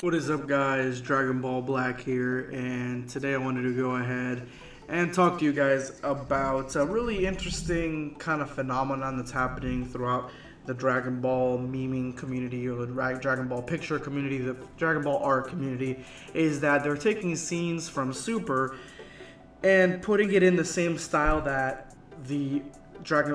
What is up, guys? Dragonball Black here, and today I wanted to go ahead and talk to you guys about a really interesting kind of phenomenon that's happening throughout the Dragon Ball memeing community, or the Dragon Ball picture community, the Dragon Ball art community, is that they're taking scenes from Super and putting it in the same style that the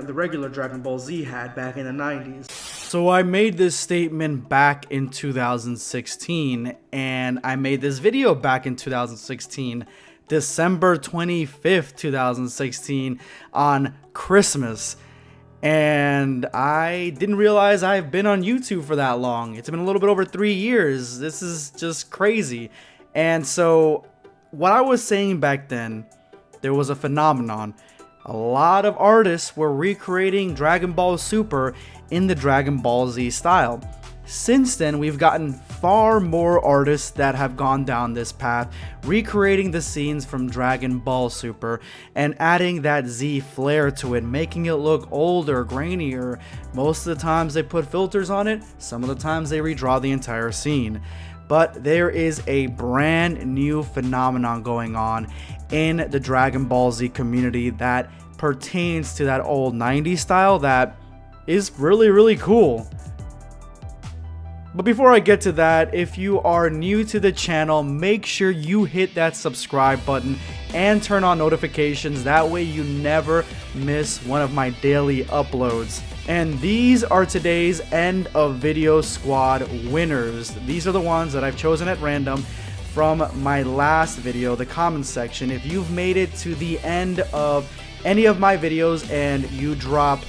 regular Dragon Ball Z had back in the 90s. So I made this statement back in 2016, and I made this video back in 2016, December 25th, 2016, on Christmas. And I didn't realize I've been on YouTube for that long. It's been a little bit over 3 years. This is just crazy. And so what I was saying back then, there was a phenomenon. A lot of artists were recreating Dragon Ball Super in the Dragon Ball Z style. Since then, we've gotten far more artists that have gone down this path, recreating the scenes from Dragon Ball Super and adding that Z flair to it, making it look older, grainier. Most of the times they put filters on it, some of the times they redraw the entire scene. But there is a brand new phenomenon going on in the Dragon Ball Z community that pertains to that old 90s style that is really, really cool. But before I get to that, if you are new to the channel, make sure you hit that subscribe button and turn on notifications. That way you never miss one of my daily uploads. And these are today's end of video squad winners. These are the ones that I've chosen at random from my last video, the comments section. If you've made it to the end of any of my videos and you drop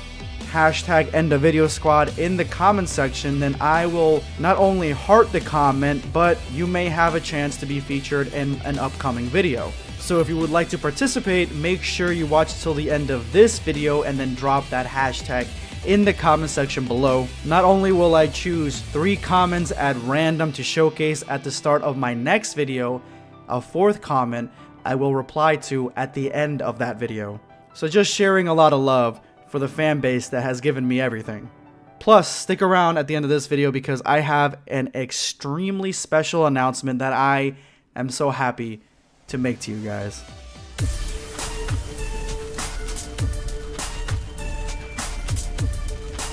hashtag end of video squad in the comment section, then I will not only heart the comment, but you may have a chance to be featured in an upcoming video. So if you would like to participate, make sure you watch till the end of this video and then drop that hashtag in the comment section below. Not only will I choose 3 comments at random to showcase at the start of my next video, a 4th comment I will reply to at the end of that video. So just sharing a lot of love for the fan base that has given me everything. Plus, stick around at the end of this video because I have an extremely special announcement that I am so happy to make to you guys.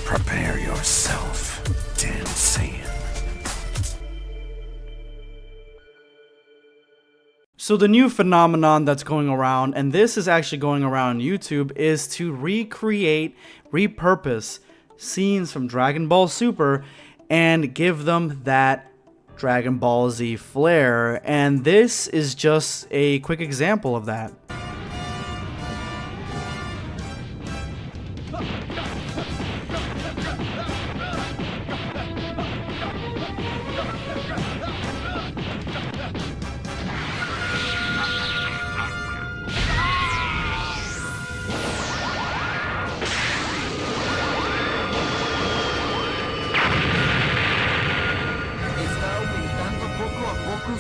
Prepare yourself, dancing. So the new phenomenon that's going around, and this is actually going around YouTube, is to repurpose scenes from Dragon Ball Super and give them that Dragon Ball Z flair. And this is just a quick example of that.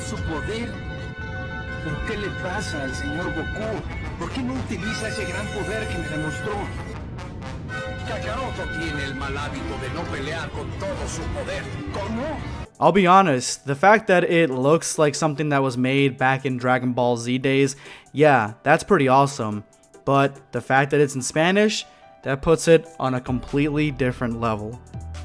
Su poder. ¿Pero qué le pasa al señor Goku? ¿Por qué no utiliza ese gran poder que me demostró? Kakaroto tiene el mal hábito de no pelear con todo su poder. ¿Cómo? I'll be honest, the fact that it looks like something that was made back in Dragon Ball Z days, yeah, that's pretty awesome. But the fact that it's in Spanish, that puts it on a completely different level.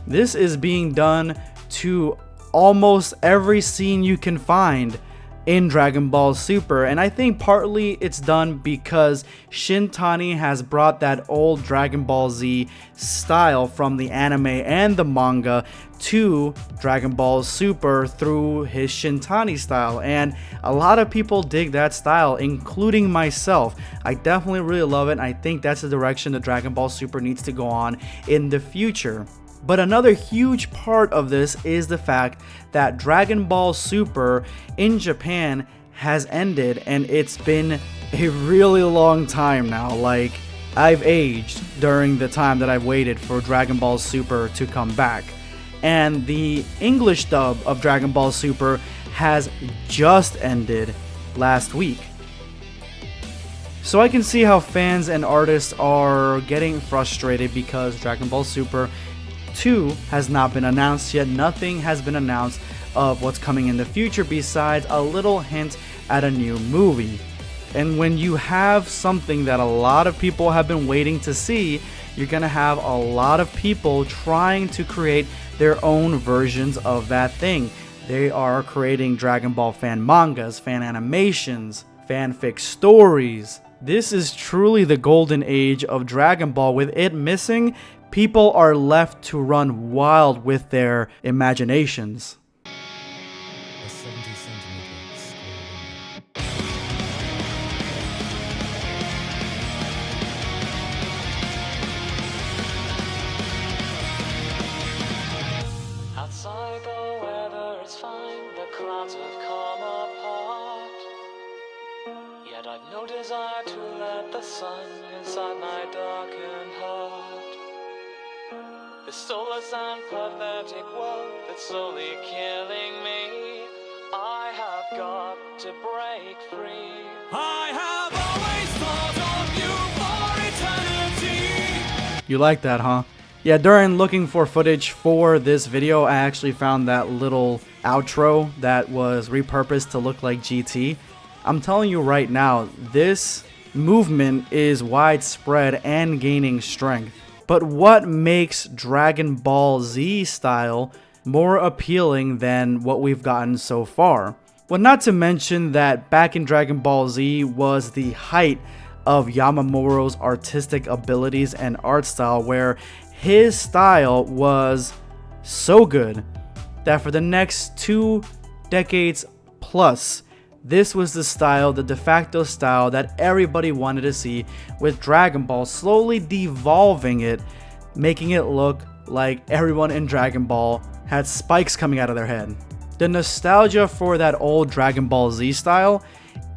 This is being done to almost every scene you can find in Dragon Ball Super, and I think partly it's done because Shintani has brought that old Dragon Ball Z style from the anime and the manga to Dragon Ball Super through his Shintani style, and a lot of people dig that style, including myself. I definitely really love it, and I think that's the direction that Dragon Ball Super needs to go on in the future. But another huge part of this is the fact that Dragon Ball Super in Japan has ended, and it's been a really long time now. Like, I've aged during the time that I've waited for Dragon Ball Super to come back. And the English dub of Dragon Ball Super has just ended last week. So I can see how fans and artists are getting frustrated because Dragon Ball Super 2 has not been announced yet. Nothing has been announced of what's coming in the future besides a little hint at a new movie. And when you have something that a lot of people have been waiting to see, you're gonna have a lot of people trying to create their own versions of that thing. They are creating Dragon Ball fan mangas, fan animations, fanfic stories. This is truly the golden age of Dragon Ball. With it missing, people are left to run wild with their imaginations. A 70-centimeter square window. Outside the weather is fine, the clouds have come apart. Yet I've no desire to let the sun inside my darkened heart. This soulless and pathetic world that's slowly killing me, I have got to break free. I have always thought of you for eternity. You like that, huh? Yeah, during looking for footage for this video, I actually found that little outro that was repurposed to look like GT. I'm telling you right now, this movement is widespread and gaining strength. But what makes Dragon Ball Z style more appealing than what we've gotten so far? Well, not to mention that back in Dragon Ball Z was the height of Yamamoto's artistic abilities and art style, where his style was so good that for the next 2 decades plus, this was the style, the de facto style that everybody wanted to see, with Dragon Ball slowly devolving it, making it look like everyone in Dragon Ball had spikes coming out of their head. The nostalgia for that old Dragon Ball Z style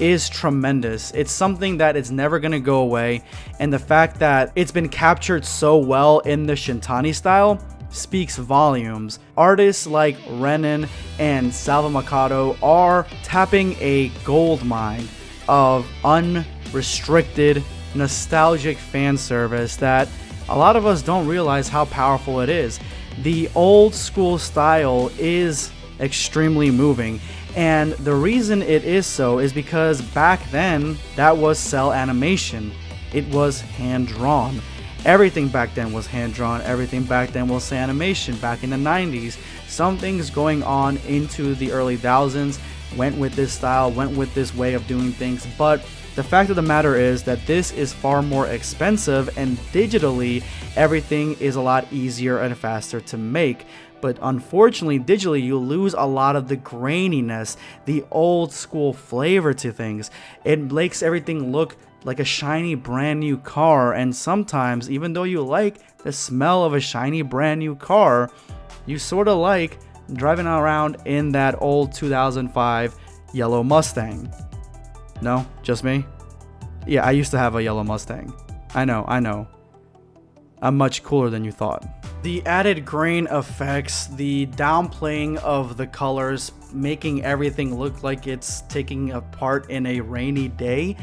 is tremendous. It's something that is never going to go away, and the fact that it's been captured so well in the Shintani style speaks volumes. Artists like Renan and Salvamakoto are tapping a gold mine of unrestricted, nostalgic fan service that a lot of us don't realize how powerful it is. The old school style is extremely moving, and the reason it is so is because back then that was cell animation. It was hand drawn. Everything back then was hand-drawn, everything back then was animation. Back in the 90s, some things going on into the early thousands went with this style, went with this way of doing things, but the fact of the matter is that this is far more expensive, and digitally, everything is a lot easier and faster to make. But unfortunately, digitally, you lose a lot of the graininess, the old school flavor to things. It makes everything look like a shiny brand new car, and sometimes, even though you like the smell of a shiny brand new car, you sort of like driving around in that old 2005 yellow Mustang. No, just me? Yeah, I used to have a yellow Mustang. I know. I'm much cooler than you thought. The added grain effects, the downplaying of the colors, making everything look like it's taking a part in a rainy day,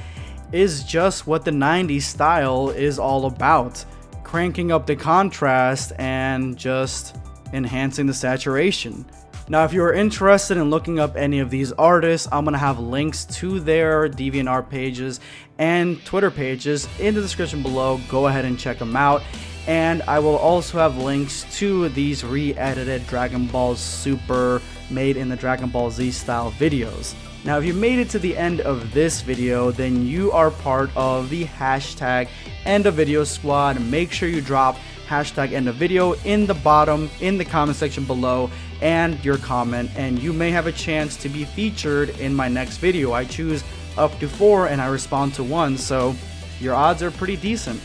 is just what the 90s style is all about. Cranking up the contrast and just enhancing the saturation. Now, if you're interested in looking up any of these artists, I'm gonna have links to their DeviantArt pages and Twitter pages in the description below. Go ahead and check them out. And I will also have links to these re-edited Dragon Ball Super made in the Dragon Ball Z style videos. Now, if you made it to the end of this video, then you are part of the hashtag End of Video Squad. Make sure you drop hashtag End of Video in the bottom in the comment section below and your comment, and you may have a chance to be featured in my next video. I choose up to 4 and I respond to 1, so your odds are pretty decent.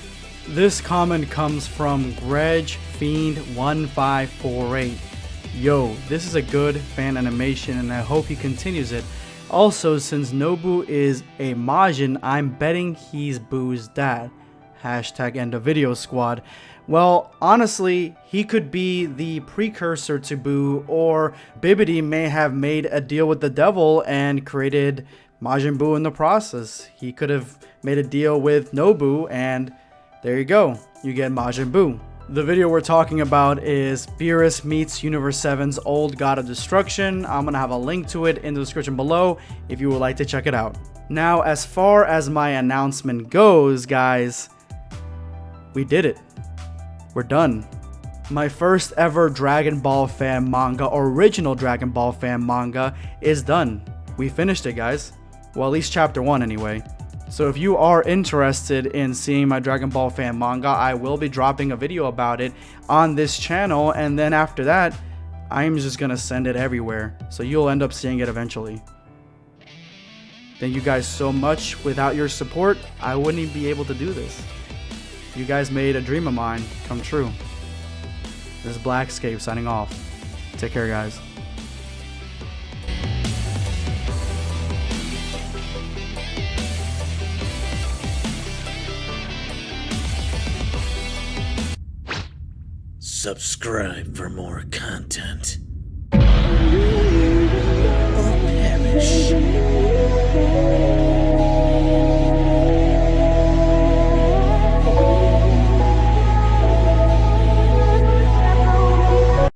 This comment comes from GregFiend1548. Yo, this is a good fan animation and I hope he continues it. Also, since Nobu is a Majin, I'm betting he's Boo's dad. Hashtag end of video squad. Well, honestly, he could be the precursor to Boo, or Bibbidi may have made a deal with the devil and created Majin Buu in the process. He could have made a deal with Nobu and there you go, you get Majin Buu. The video we're talking about is Beerus meets Universe 7's old god of destruction. I'm gonna have a link to it in the description below if you would like to check it out. Now, as far as my announcement goes, guys, we did it. We're done. My first ever Dragon Ball fan manga, original Dragon Ball fan manga, is done. We finished it, guys. Well, at least chapter 1 anyway. So if you are interested in seeing my Dragon Ball fan manga, I will be dropping a video about it on this channel, and then after that, I'm just gonna send it everywhere. So you'll end up seeing it eventually. Thank you guys so much. Without your support, I wouldn't even be able to do this. You guys made a dream of mine come true. This is BlackScape signing off. Take care, guys. Subscribe for more content.